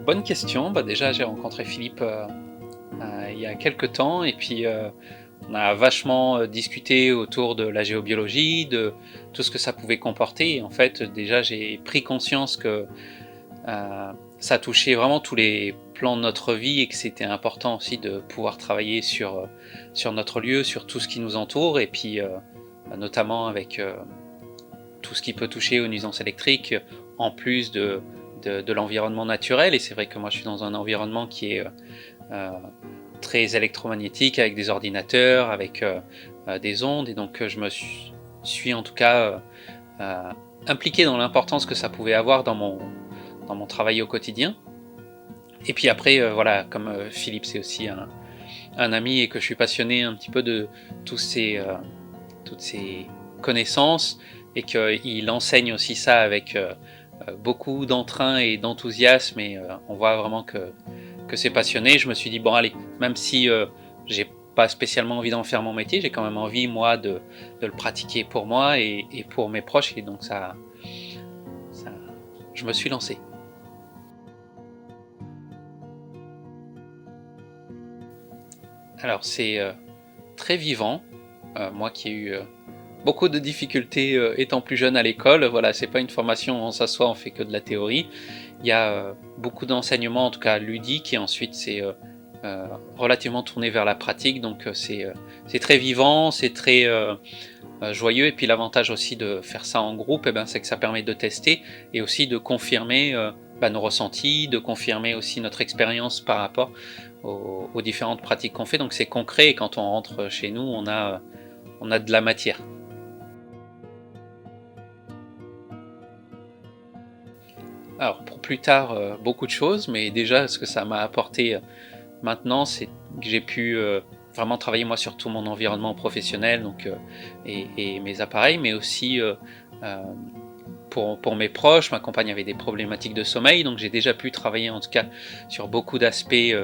Bonne question. Bah déjà, j'ai rencontré Philippe il y a quelques temps et puis on a vachement discuté autour de la géobiologie, de tout ce que ça pouvait comporter. Et en fait, déjà, j'ai pris conscience que ça touchait vraiment tous les plans de notre vie et que c'était important aussi de pouvoir travailler sur notre lieu, sur tout ce qui nous entoure et puis notamment avec tout ce qui peut toucher aux nuisances électriques en plus de l'environnement naturel. Et c'est vrai que moi je suis dans un environnement qui est euh, très électromagnétique avec des ordinateurs, avec des ondes, et donc je me suis en tout cas impliqué dans l'importance que ça pouvait avoir dans mon travail au quotidien. Et puis après, voilà, comme Philippe c'est aussi un ami et que je suis passionné un petit peu de tous toutes ces connaissances et qu'il enseigne aussi ça avec beaucoup d'entrain et d'enthousiasme et on voit vraiment que c'est passionné. Je me suis dit, bon allez, même si j'ai pas spécialement envie d'en faire mon métier, j'ai quand même envie moi de le pratiquer pour moi et pour mes proches et donc ça je me suis lancé. Alors c'est très vivant, moi qui ai eu beaucoup de difficultés étant plus jeune à l'école, voilà, c'est pas une formation où on s'assoit, on fait que de la théorie. Il y a beaucoup d'enseignements, en tout cas ludiques, et ensuite c'est relativement tourné vers la pratique, donc c'est très vivant, c'est très joyeux, et puis l'avantage aussi de faire ça en groupe, eh ben, c'est que ça permet de tester et aussi de confirmer nos ressentis, de confirmer aussi notre expérience par rapport aux différentes pratiques qu'on fait, donc c'est concret, et quand on rentre chez nous, on a de la matière. Alors pour plus tard, beaucoup de choses, mais déjà ce que ça m'a apporté maintenant, c'est que j'ai pu vraiment travailler moi sur tout mon environnement professionnel donc, et mes appareils, mais aussi euh, pour mes proches. Ma compagne avait des problématiques de sommeil, donc j'ai déjà pu travailler en tout cas sur beaucoup d'aspects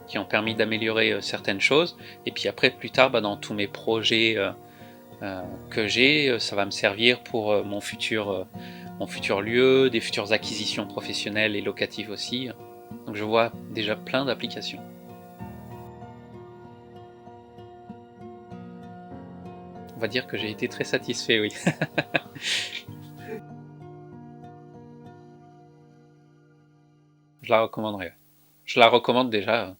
qui ont permis d'améliorer certaines choses. Et puis après, plus tard, dans tous mes projets que j'ai, ça va me servir pour mon futur lieu, des futures acquisitions professionnelles et locatives aussi. Donc je vois déjà plein d'applications. On va dire que j'ai été très satisfait, oui. Je la recommanderais. Je la recommande déjà